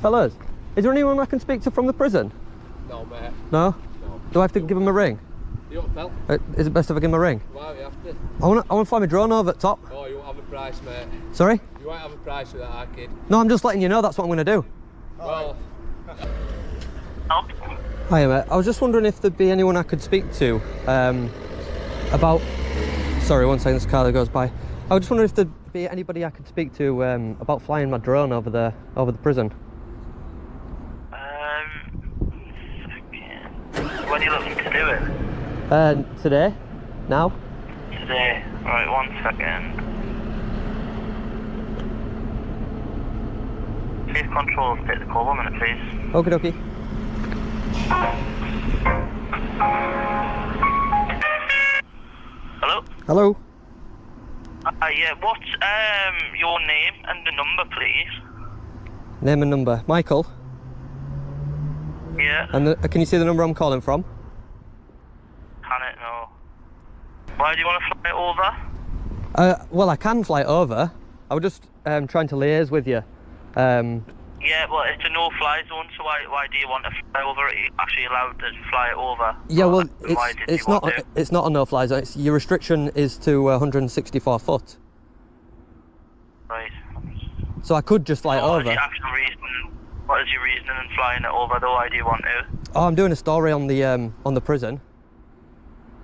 Fellas, is there anyone I can speak to from the prison? No, mate. No? No. Do I have to give him a ring? You want pal? Is it best if I give him a ring? Why you have to? I want to fly my drone over at top. Oh, you won't have a price, mate. Sorry? You won't have a price with that arcade. No, I'm just letting you know that's what I'm going to do. Well, Hiya mate, I was just wondering if there'd be anyone I could speak to about... Sorry, one second, this car that goes by. I was just wondering if there'd be anybody I could speak to about flying my drone over the prison. When are you looking to do it? Today? Now? Today. Right, 1 second. Please control, take the call 1 minute, please. Okie dokie. Hello? Hello? Yeah, what's your name and the number, please? Name and number. Michael? Yeah. And can you see the number I'm calling from? Can it? No. Why do you want to fly it over? Well, I can fly it over. I was just trying to liaise with you. Yeah, well, it's a no-fly zone, so why do you want to fly over it? You're actually allowed to fly it over. Yeah, well, Why did it's you not want to? it's not a no-fly zone. Your restriction is to 164 foot. Right. So I could just fly it What over. is your actual reason? What is your reasoning in flying it over, though? Why do you want to? Oh, I'm doing a story on the prison,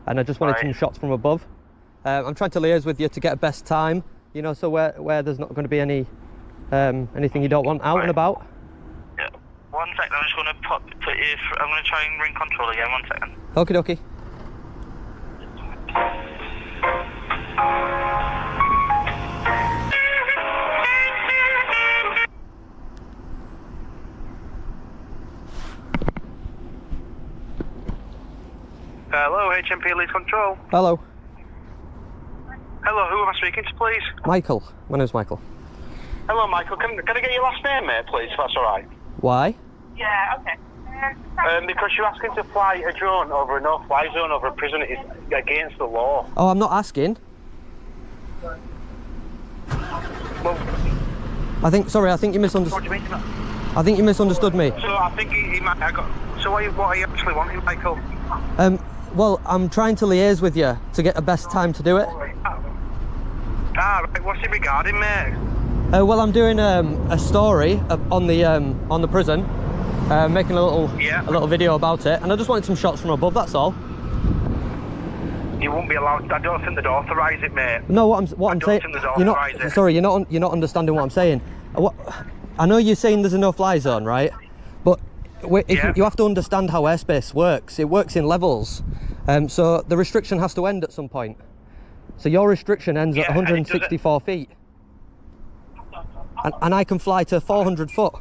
and I just wanted some shots from above. I'm trying to liaise with you to get a best time, you know, so where there's not going to be any anything you don't want out and about. Yeah. 1 second, I'm just going to put you. I'm going to try and ring control again. 1 second. Okie dokie. Hello, HMP Lead Control. Hello, Hello, who am I speaking to, please? Michael. My name's Michael. Hello, Michael. Can I get your last name, mate, please, if that's all right? Why? Yeah, okay. Because you're asking to fly a drone over a no-fly zone over a prison. It's against the law. Oh, I'm not asking. Well, I think you misunderstood. what do you mean? I think you misunderstood me. So I think he might have got... So what are you actually wanting, Michael? Well, I'm trying to liaise with you to get the best time to do it. Right. What's it regarding, mate? Well, I'm doing a story on the prison, making a little video about it, and I just wanted some shots from above. That's all. You won't be allowed... I don't think they'd authorise it, mate. No, what I'm saying. think there's authorise it. Sorry, you're not understanding what I'm saying. I know you're saying there's a no-fly zone, right? But you have to understand how airspace works. It works in levels, so the restriction has to end at some point. So your restriction ends at 164 feet, and I can fly to 400 foot.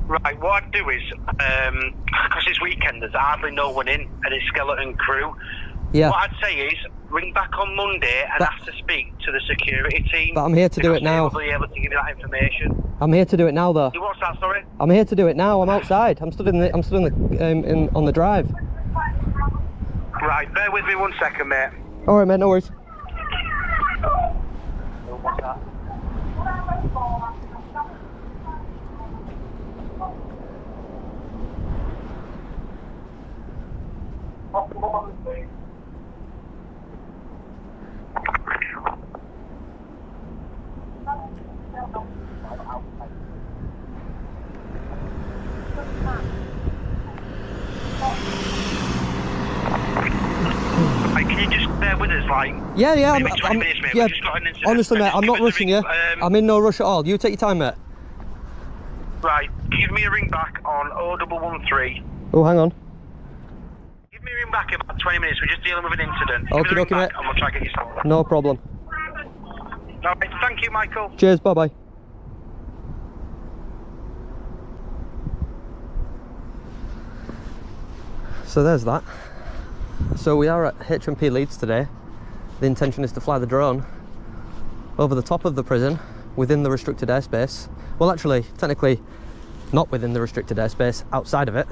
Right, what I'd do is, because it's weekend, there's hardly no one in, and it's skeleton crew. Yeah. What I'd say is, ring back on Monday and ask to speak to the security team. But I'm here to do it now. They'll be able to give you that information. I'm here to do it now, though. What's that, sorry? I'm here to do it now. I'm outside. I'm stood on the drive. Right, bear with me 1 second, mate. All right, mate. No worries. What's that? Can you just bear with us, like... Yeah. maybe 20 minutes, mate. Yeah. We've just got an incident. Honestly, mate, I'm not rushing you. I'm in no rush at all. You take your time, mate. Right, give me a ring back on 0113. Oh, hang on. Give me a ring back in about 20 minutes. We're just dealing with an incident. Okie Give me a ring dokie, back mate. and we'll try to get you sorted. No problem. All right, thank you, Michael. Cheers. Bye bye. So there's that. So we are at HMP Leeds today. The intention is to fly the drone over the top of the prison within the restricted airspace. Well, actually, technically not within the restricted airspace, outside of it.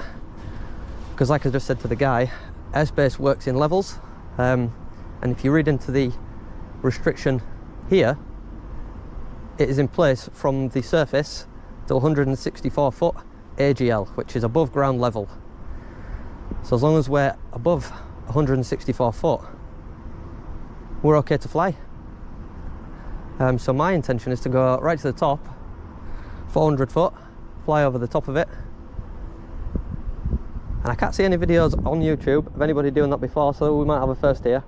Because like I just said to the guy, airspace works in levels. And if you read into the restriction here, it is in place from the surface to 164 foot AGL, which is above ground level. So as long as we're above 164 foot, we're okay to fly. So my intention is to go right to the top, 400 foot, fly over the top of it. And I can't see any videos on YouTube of anybody doing that before, so we might have a first here.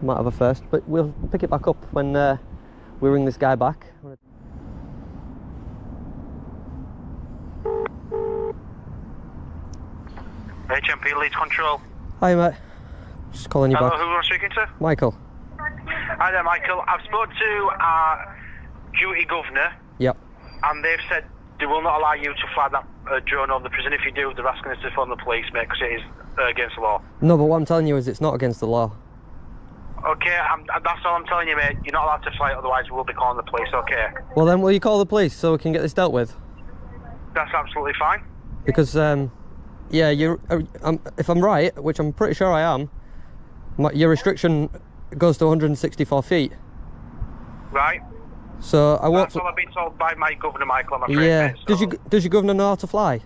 Might have a first, but we'll pick it back up when we ring this guy back. HMP Leeds Control. Hi mate, just calling you Hello, back. who am I speaking to? Michael. Hi there, Michael. I've spoke to our duty governor, Yep. and they've said they will not allow you to fly that drone over the prison. If you do, they're asking us to phone the police, mate, because it is against the law. No, but what I'm telling you is it's not against the law. Okay, that's all I'm telling you, mate. You're not allowed to fly it, otherwise we'll be calling the police, okay? Well then, will you call the police so we can get this dealt with? That's absolutely fine. Because, yeah, if I'm right, which I'm pretty sure I am, your restriction goes to 164 feet. Right? So I won't. That's all I've been told by my governor, Michael, I'm afraid, Yeah. mate, so. Does your governor know how to fly?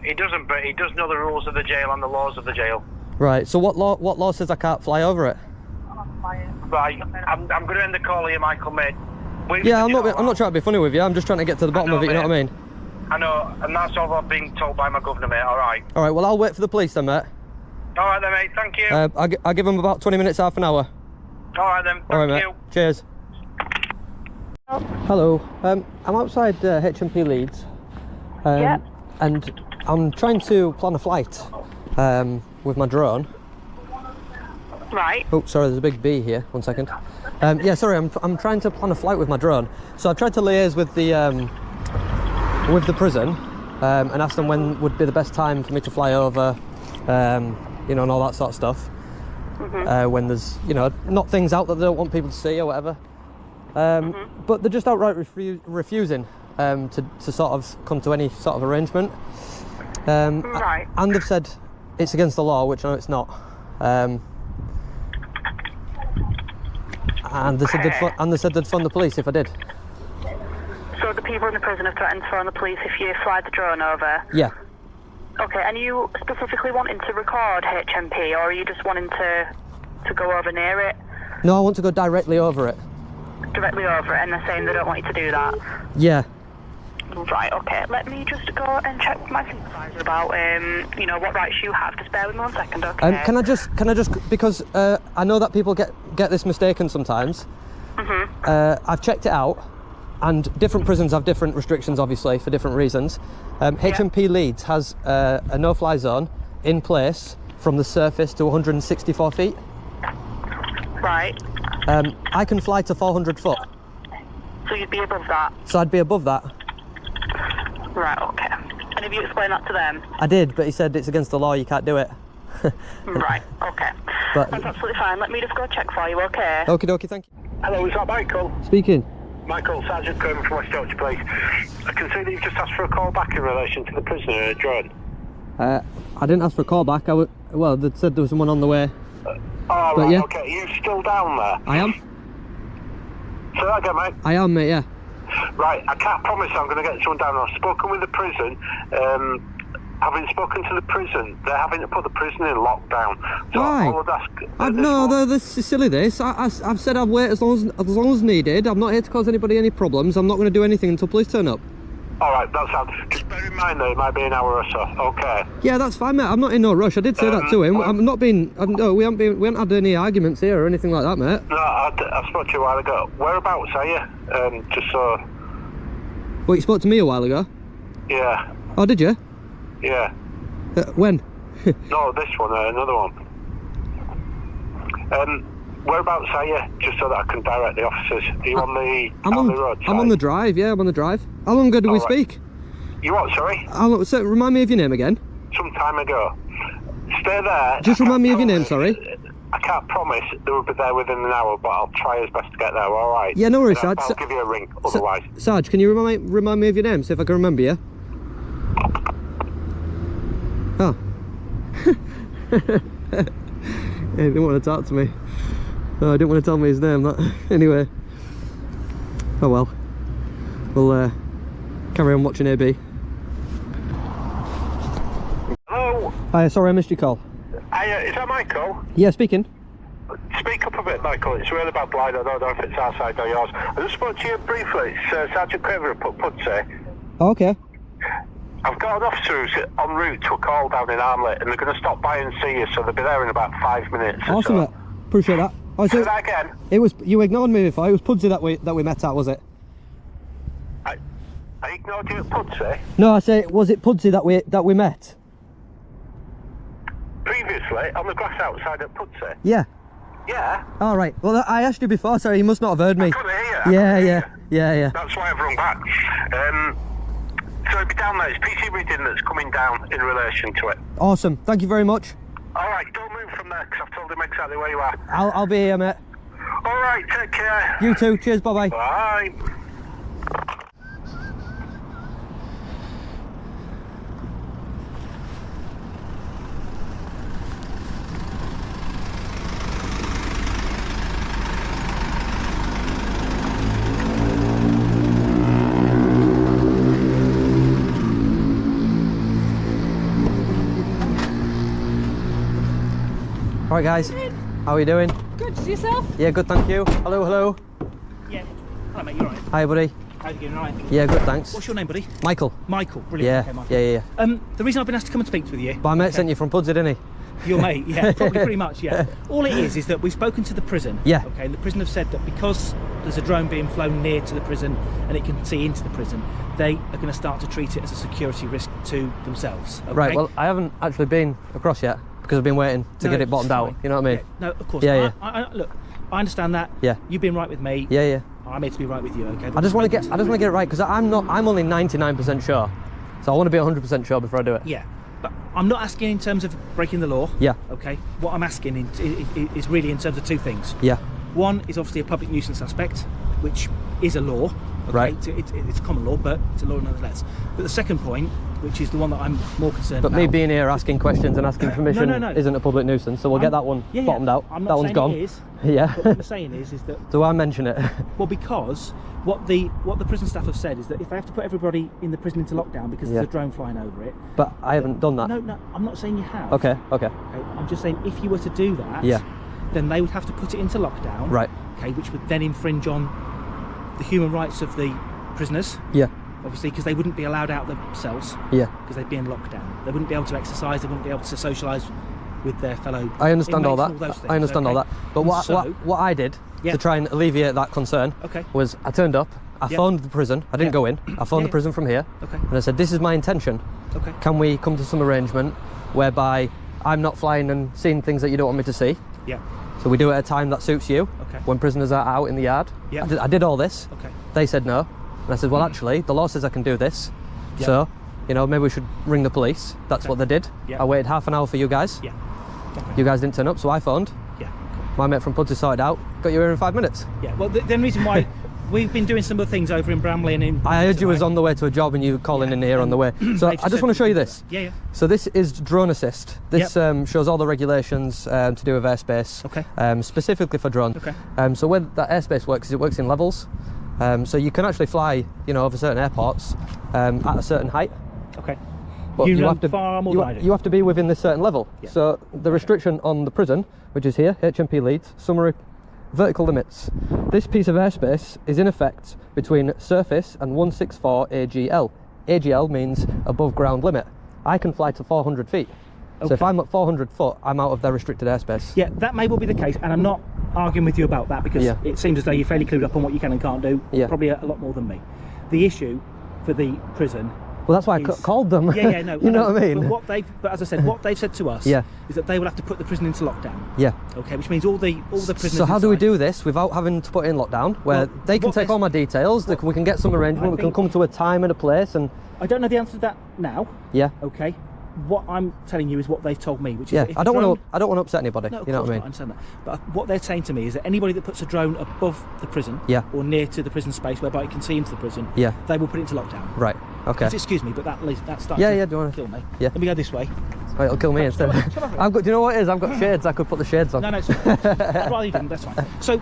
He doesn't, but he does know the rules of the jail and the laws of the jail. Right. So what law says I can't fly over it? Right, I'm going to end the call here, Michael, mate. Yeah, I'm not trying to be funny with you. I'm just trying to get to the bottom of it. You know what I mean? I know, and that's all I've been told by my governor, mate. All right. All right. Well, I'll wait for the police then, mate. All right then, mate. Thank you. I'll give them about 20 minutes, half an hour. All right then. All right, Thank mate. you. Cheers. Hello. I'm outside HMP Leeds. Yep. And I'm trying to plan a flight with my drone. Right. Oh, sorry, there's a big bee here. 1 second. Yeah, sorry, I'm trying to plan a flight with my drone. So I tried to liaise with the prison and asked them when would be the best time for me to fly over, you know, and all that sort of stuff. When there's, you know, not things out that they don't want people to see or whatever. But they're just outright refusing to sort of come to any sort of arrangement. Right. And they've said it's against the law, which I know it's not. And they said they'd fund the police if I did. So the people in the prison have threatened to phone the police if you fly the drone over? Yeah. Okay, and are you specifically wanting to record HMP, or are you just wanting to go over near it? No, I want to go directly over it. Directly over it, and they're saying they don't want you to do that? Yeah. Right, okay. Let me just go and check with my supervisor about, you know, what rights you have. Just bear with me 1 second, okay? Can I just, because I know that people get this mistaken sometimes. I've checked it out, and different prisons have different restrictions, obviously, for different reasons. HMP Leeds has a no-fly zone in place from the surface to 164 feet. Right. I can fly to 400 foot. So you'd be above that? So I'd be above that. Right, okay. And have you explained that to them? I did, but he said it's against the law, you can't do it. Right, okay. But- That's absolutely fine. Let me just go check for you, okay? Okie dokie, thank you. Hello, is that Michael? Speaking. Michael, Sergeant Coleman from West Yorkshire Police. I can see that you've just asked for a call back in relation to the prisoner drone. I didn't ask for a call back. Well, they said there was someone on the way. Oh, But right, yeah. okay. Are you still down there? I am. Say that again, mate. I am, mate, yeah. Right, I can't promise I'm going to get someone down. I've spoken with the prison. Having spoken to the prison, they're having to put the prison in lockdown. So Why? all of that's, This is silly. This. I've said I'll wait as long as needed. I'm not here to cause anybody any problems. I'm not going to do anything until police turn up. All right, that's fine. Just bear in mind though, it might be an hour or so. Okay. Yeah, that's fine, mate. I'm not in no rush. I did say that to him. well- I'm not being. No, we haven't had any arguments here or anything like that, mate. No, I spoke to you a while ago. Whereabouts are you? Just so. Well, you spoke to me a while ago. Yeah. Oh, did you? Yeah. When? No, this one, another one. Whereabouts are you? Just so that I can direct the officers. Are you on the road side? I'm on the drive. Yeah, I'm on the drive. How long ago did we All right. speak? You what, sorry? So, remind me of your name again. Some time ago. Stay there. Just remind me of your name, sorry. I can't promise they will be there within an hour, but I'll try as best to get there, alright? Yeah, no worries, I'll Sarge. give you a ring, otherwise. Sarge, can you remind me of your name? See if I can remember you. Oh. He didn't want to talk to me. No, I didn't want to tell me his name. Anyway. Oh well. We'll carry on watching AB. Hello? Hi, sorry I missed your call. Is that Michael? Yeah, speaking. Speak up a bit, Michael. It's a really bad line. I don't know if it's our side or yours. I just spoke to you briefly. It's Sergeant Craver at Pudsey. Oh, okay. I've got an officer who's en route to a call down in Armley, and they're going to stop by and see you, so they'll be there in about 5 minutes. Awesome, mate. Appreciate that. Oh, Say so that again. it was, you ignored me before. It was Pudsey that we met at, was it? I ignored you at Pudsey. No, I say, was it Pudsey that we met? Previously, on the grass outside at Pudsey. Yeah. Yeah. All right. Well, I asked you before. Sorry, you must not have heard me. I couldn't hear you. Yeah. That's why I've rung back. So it'll be down there. It's PC Reading that's coming down in relation to it. Awesome. Thank you very much. All right, don't move from there, because I've told him exactly where you are. I'll be here, mate. All right, take care. You too. Cheers. Bye-bye. Bye. All right, guys. How are you doing? Good, yourself? Yeah, good. Thank you. Hello. Yeah. Hello, mate, you alright? Hi, buddy. How are you doing, alright? Yeah, good. Thanks. What's your name, buddy? Michael. Michael, brilliant. Yeah. Okay, Michael. Yeah. The reason I've been asked to come and speak with you... My mate sent you from Pudsey, didn't he? Your mate, yeah, probably pretty much, yeah. All it is that we've spoken to the prison. Yeah. Okay, and the prison have said that because there's a drone being flown near to the prison and it can see into the prison, they are going to start to treat it as a security risk to themselves. Okay? Right. Well, I haven't actually been across yet because I've been waiting to get it bottomed out. fine. You know what I mean? Yeah, no, of course. Yeah. Look, I understand that. Yeah. You've been right with me. Yeah. I'm here to be right with you, okay? I just want to get it right because I'm only 99% sure. So I want to be 100% sure before I do it. Yeah, but I'm not asking in terms of breaking the law. Yeah. Okay. What I'm asking is really in terms of two things. Yeah. One is obviously a public nuisance aspect, which is a law. Okay? Right. It's common law, but it's a law nonetheless. But the second point, which is the one that I'm more concerned But about. me being here asking questions and asking permission No. isn't a public nuisance, so we'll get that one bottomed out. I'm not that one's saying gone. It is, Yeah. But what I'm saying is that Do I mention it? well, because what the prison staff have said is that if they have to put everybody in the prison into lockdown because there's a drone flying over it. But I haven't done that. No, I'm not saying you have. Okay. I'm just saying if you were to do that, Yeah. then they would have to put it into lockdown. Right. Okay, which would then infringe on the human rights of the prisoners, Yeah. obviously, because they wouldn't be allowed out of the cells Yeah. because they'd be in lockdown. They wouldn't be able to exercise. They wouldn't be able to socialise with their fellow. I understand all inmates that. and those things, I understand all okay? that. But And what I did Yeah. to try and alleviate that concern Okay. was I turned up, I Yeah. phoned the prison. I didn't Yeah. go in. I phoned Yeah. the prison from here, Okay. and I said, "This is my intention. Okay. Can we come to some arrangement whereby I'm not flying and seeing things that you don't want me to see? Yeah. So we do it at a time that suits you. Okay. When prisoners are out in the yard." Yeah. I did all this. Okay. They said no, and I said, "Well, actually, the law says I can do this. Yeah. So, maybe we should ring the police." That's Okay. what they did. Yeah. I waited half an hour for you guys. Yeah. Okay. You guys didn't turn up, so I phoned. Yeah. My mate from Pudsey sorted out. Got you here in 5 minutes. Yeah. Well, the reason why we've been doing some of the things over in Bramley and in. I heard you was on the way to a job and you were calling in here on the way. So They've I just said want to show you that- this. Yeah. So this is Drone Assist. This shows all the regulations to do with airspace, Okay. specifically for drone. Okay. So where that airspace works is it works in levels. So you can actually fly, over certain airports at a certain height. Okay. But You know have to far more than I do. you have to be within this certain level. Yeah. So the restriction on the prison, which is here, HMP Leeds, summary vertical limits. This piece of airspace is in effect between surface and 164 AGL. AGL means above ground limit. I can fly to 400 feet. So if Okay. I'm at 400 foot, I'm out of their restricted airspace. Yeah, that may well be the case, and I'm not arguing with you about that because Yeah. it seems as though you're fairly clued up on what you can and can't do. Yeah. Probably a lot more than me. The issue for the prison. Well, that's why I is- called them. Yeah, no. You know what I mean? But as I said, what they've said to us Yeah. is that they will have to put the prison into lockdown. Yeah. Okay, which means all the prisoners. So how do we inside- do this without having to put it in lockdown, where Well, they can what take they- all my details, we can get some arrangement, we can think- come to a time and a place, and I don't know the answer to that now. yeah. Okay. What I'm telling you is what they've told me, which is Yeah, that if I a don't drone- want to upset anybody. No, of you know course what I not, mean? understand that. But what they're saying to me is that anybody that puts a drone above the prison Yeah. or near to the prison space whereby it can see into the prison, Yeah. they will put it into lockdown. Right. Okay. Excuse me, but that starts Yeah, to yeah, do you wanna- kill me. Yeah. Let me go this way. Right, it'll kill me instead. Come on. I've got. Do you know what it is? I've got shades. I could put the shades on. No, it's I'd rather you didn't, that's fine. So,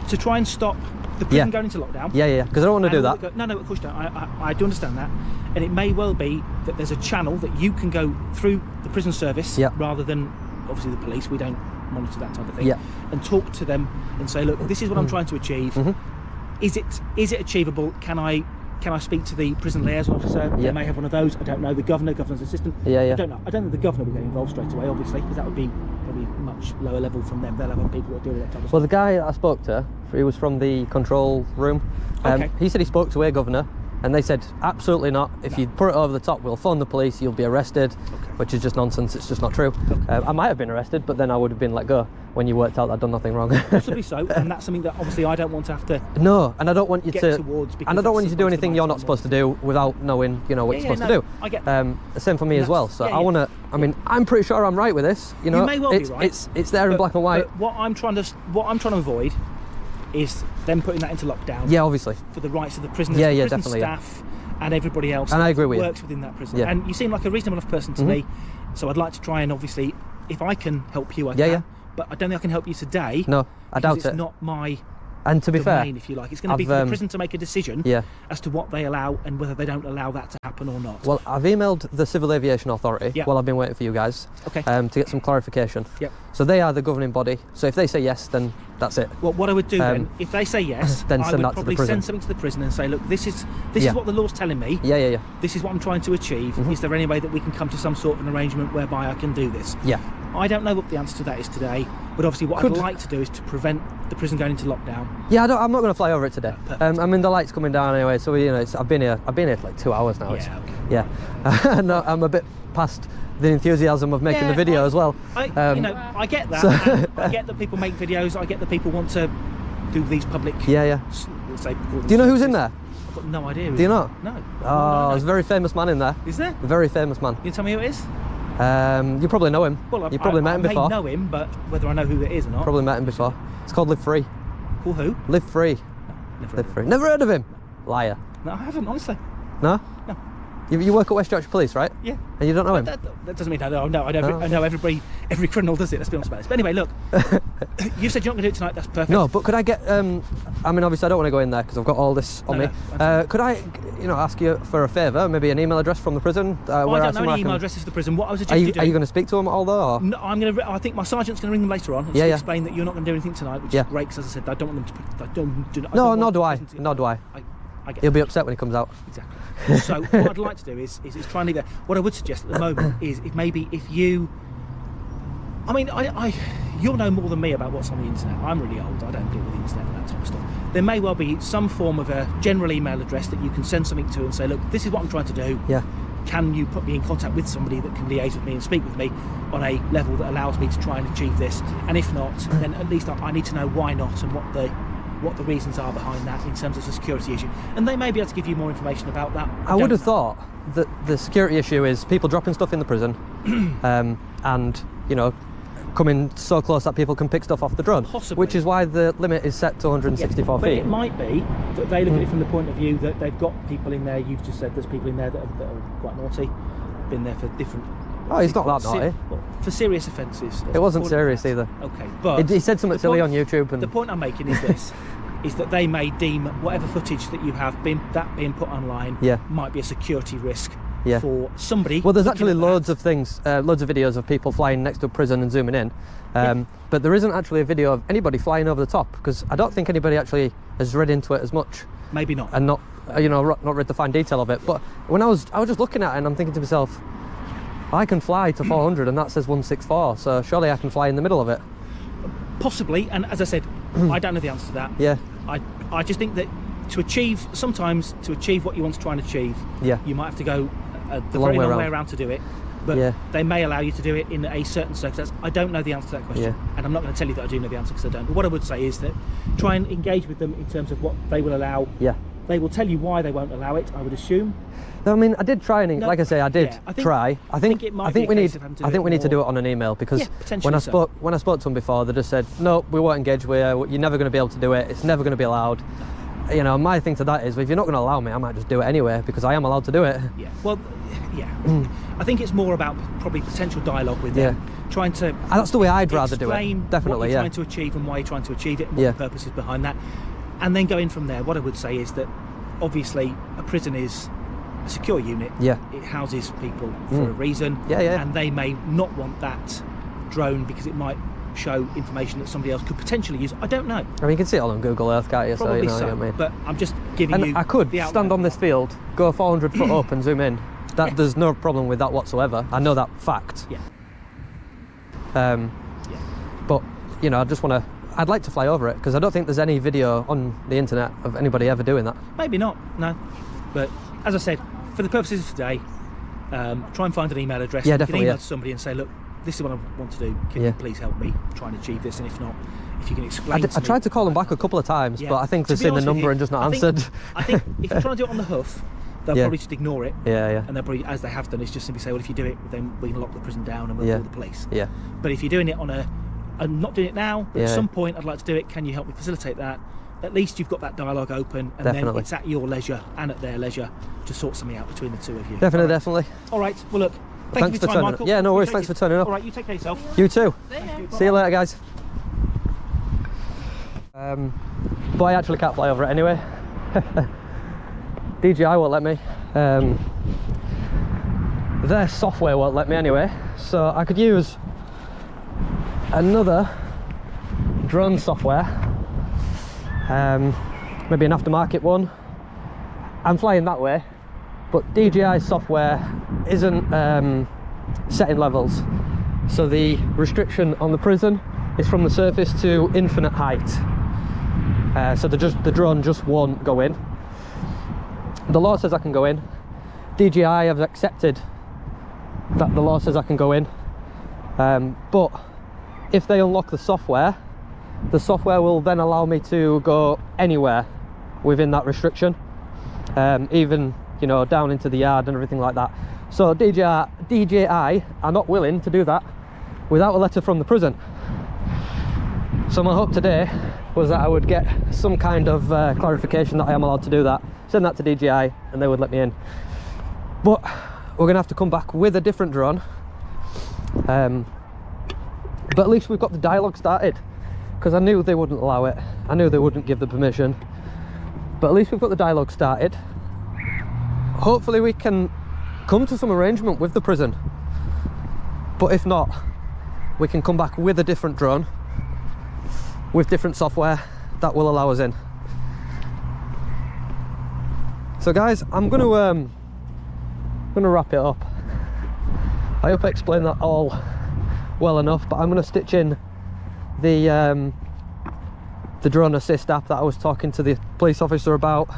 to try and stop the prison Yeah. going into lockdown. Yeah, because I don't want to do that. No, of course you don't. I do understand that, and it may well be that there's a channel that you can go through the prison service Yeah. rather than obviously the police. We don't monitor that type of thing. Yeah. And talk to them and say, look, this is what I'm trying to achieve. Is it achievable? Can I speak to the prison liaison officer? Yeah. They may have one of those. I don't know. The governor's assistant. Yeah. I don't know. I don't think the governor will get involved straight away, obviously, because that would be probably much lower level from them. They'll have other people that deal with that type of Well, stuff. the guy I spoke to, he was from the control room. Okay. He said he spoke to a governor, and they said absolutely not. If you put it over the top, we'll phone the police. You'll be arrested, which is just nonsense. It's just not true. I might have been arrested, but then I would have been let go when you worked out that I'd done nothing wrong. Possibly so, and that's something that obviously I don't want to have to. No, and I don't want you Get to. towards, because And I don't want that's you to do supposed to anything be you're not my supposed to do without knowing, what you're supposed no, to do. I get that. Same for me as well. So yeah, I yeah. want to. I mean, I'm pretty sure I'm right with this. You may well be it's, right. It's there in black and white. But what I'm trying to avoid is them putting that into lockdown. Yeah, obviously. For the rights of the prisoners, Yeah, the yeah, prison definitely, yeah. staff, and everybody else. And I agree that with you. works within that prison. Yeah. And you seem like a reasonable enough person to me, so I'd like to try and obviously, if I can help you, I Yeah, can. yeah. But I don't think I can help you today. No, I because doubt it's it. not my And to be domain, fair, if you like. It's going to be I've, for the prison to make a decision yeah. as to what they allow and whether they don't allow that to happen or not. Well, I've emailed the Civil Aviation Authority Yeah. while I've been waiting for you guys Okay. to get some clarification. Yep. So they are the governing body. So if they say yes, then that's it. Well, what I would do then, if they say yes, then I send would that to the probably prison. send something to the prison and say, look, this is Yeah. what the law's telling me. Yeah. This is what I'm trying to achieve. Is there any way that we can come to some sort of an arrangement whereby I can do this? Yeah. I don't know what the answer to that is today, but obviously what I'd like to do is to prevent the prison going into lockdown. Yeah, I'm not going to fly over it today. Perfect. I mean, the light's coming down anyway, so I've been here for like 2 hours now. Yeah, okay. Yeah. And I'm a bit past the enthusiasm of making the video as well. I get that. so- and I get that people make videos. I get that people want to do these public. Yeah. Let's say, Do you know who's in there? I've got no idea. Do you not? No. Oh, No. there's a very famous man in there. Is there? A very famous man. Can you tell me who it is? You probably know him. Well, you probably met him before. I may know him, but whether I know who it is or not. Probably met him before. It's called Live Free. Call who? Live Free. Never Live Free. Never heard of him? Liar. No, I haven't, honestly. No? No. You work at West Yorkshire Police, right? Yeah. And you don't know him? That doesn't mean I know. No, I know. Oh, I know every criminal does it. Let's be honest about this. But anyway, look. You said you're not going to do it tonight. That's perfect. No, but could I get? I mean, obviously, I don't want to go in there because I've got all this on No, me. no, Could I, ask you for a favour? Maybe an email address from the prison. I don't know any email addresses for the prison. What I was Are suggesting you going to speak to them at all though? Or? No, I think my sergeant's going to ring them later on and Yeah, yeah. explain that you're not going to do anything tonight, which Yeah. is great. Because as I said, I don't want them to. I don't No, want nor do the I. prison to- Nor do I. I get He'll that. be upset when he comes out. Exactly. So what I'd like to do is try and leave that. What I would suggest at the moment is if you. I mean, you'll know more than me about what's on the internet. I'm really old. I don't deal with the internet and that type of stuff. There may well be some form of a general email address that you can send something to and say, look, this is what I'm trying to do. Yeah. Can you put me in contact with somebody that can liaise with me and speak with me on a level that allows me to try and achieve this? And if not, then at least I need to know why not and what the reasons are behind that in terms of the security issue. And they may be able to give you more information about that. I would don't have know. thought that the security issue is people dropping stuff in the prison, and coming so close that people can pick stuff off the drone. Possibly. Which is why the limit is set to 164 But feet. it might be that they look at it from the point of view that they've got people in there. You've just said there's people in there that are quite naughty, been there for different. Oh, he's not that naughty. For serious offences. It wasn't Call serious that. either. Okay, but He said something the silly point- on YouTube, and The point I'm making is this: is that they may deem whatever footage that you have being put online Yeah. might be a security risk Yeah. for somebody. well, there's looking actually at that. loads of things, loads of videos of people flying next to a prison and zooming in, but there isn't actually a video of anybody flying over the top, because I don't think anybody actually has read into it as much Maybe not. and not read the fine detail of it. But when I was just looking at it and I'm thinking to myself, I can fly to 400 and that says 164, so surely I can fly in the middle of it. Possibly, and as I said, I don't know the answer to that. Yeah. I just think that sometimes to achieve what you want to try and achieve, Yeah. you might have to go the long very way long around. way around to do it. But Yeah. they may allow you to do it in a certain circumstance. I don't know the answer to that question, Yeah. and I'm not going to tell you that I do know the answer because I don't. But what I would say is that try and engage with them in terms of what they will allow. Yeah. They will tell you why they won't allow it, I would assume. I mean, I did try and No, like I say, I did yeah, I think- try. I think it might be a we case need of having to I do think it we need to do more- it on an email, because Yeah, potentially when I so. spoke to them before, they just said, no, we won't engage with you. You're never going to be able to do it. It's never going to be allowed. My thing to that is, if you're not going to allow me, I might just do it anyway, because I am allowed to do it. Yeah. Well, yeah. I think it's more about probably potential dialogue with them, trying to. And that's the way I'd rather do it. explain Definitely, what you're yeah. trying to achieve and why you're trying to achieve it, and what Yeah. the purpose is behind that. And then going from there, what I would say is that obviously a prison is a secure unit. Yeah. It houses people for a reason. Yeah, yeah. And they may not want that drone because it might show information that somebody else could potentially use. I don't know. I mean, you can see it all on Google Earth, can't you? Probably so, you know so. what I mean? But I'm just giving And you. I could the stand on this field, go 400 foot up and zoom in. There's no problem with that whatsoever. I know that fact. Yeah. Yeah. But, you know, I'd like to fly over it because I don't think there's any video on the internet of anybody ever doing that. Maybe not. No. But as I said, for the purposes of today, try and find an email address. Yeah, You definitely, can email yeah. to somebody and say, look, this is what I want to do. Can Yeah. you please help me try and achieve this? And if not, if you can explain I to me. tried to call them back a couple of times, Yeah. but I think To they've be seen the honest with number you, and just not I think- answered. I think if you're trying to do it on the hoof, they'll Yeah. probably just ignore it. Yeah, yeah. And they'll probably, as they have done, it's just simply say, well, if you do it, then we can lock the prison down and we'll Yeah. call the police. Yeah. But if you're doing it on I'm not doing it now, but at Yeah. some point I'd like to do it, can you help me facilitate that? At least you've got that dialogue open, and then Definitely. it's at your leisure and at their leisure to sort something out between the two of you. Definitely, All right. definitely. All right, well look, Thanks thank you for for your time, turning up. Michael. Yeah, no worries, Appreciate thanks it. for turning up. All right, you take care of yourself. You too. Thank See you later, guys. But I actually can't fly over it anyway. DJI won't let me. Their software won't let me anyway. So I could use another drone software. Maybe an aftermarket one. I'm flying that way, but DJI software isn't setting levels. So the restriction on the prison is from the surface to infinite height. So the drone just won't go in. The law says I can go in. DJI have accepted that the law says I can go in. But if they unlock the software will then allow me to go anywhere within that restriction. Even, you know, down into the yard and everything like that. So DJI are not willing to do that without a letter from the prison. So my hope today was that I would get some kind of clarification that I am allowed to do that, send that to DJI and they would let me in. But we're gonna have to come back with a different drone. But at least we've got the dialogue started, because I knew they wouldn't allow it. I knew they wouldn't give the permission. But at least we've got the dialogue started. Hopefully we can come to some arrangement with the prison. But if not, we can come back with a different drone, with different software that will allow us in. So guys, I'm gonna wrap it up. I hope I explained that all well enough, but I'm gonna stitch in the drone assist app that I was talking to the police officer about.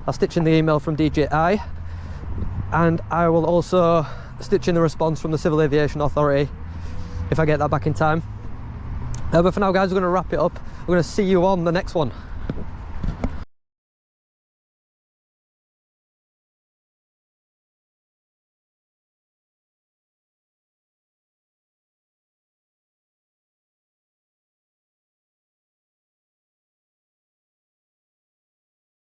I'll stitch in the email from DJI, and I will also stitch in the response from the Civil Aviation Authority if I get that back in time. But for now guys, we're going to wrap it up. We're going to see you on the next one.